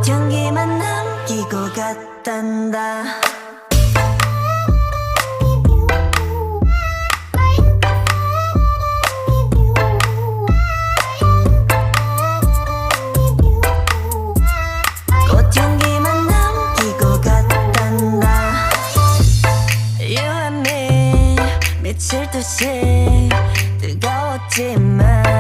꽃향기만 남기고 갔단다. 꽃향기만 남기고 갔단다. You and me 미칠 듯이 뜨거웠지만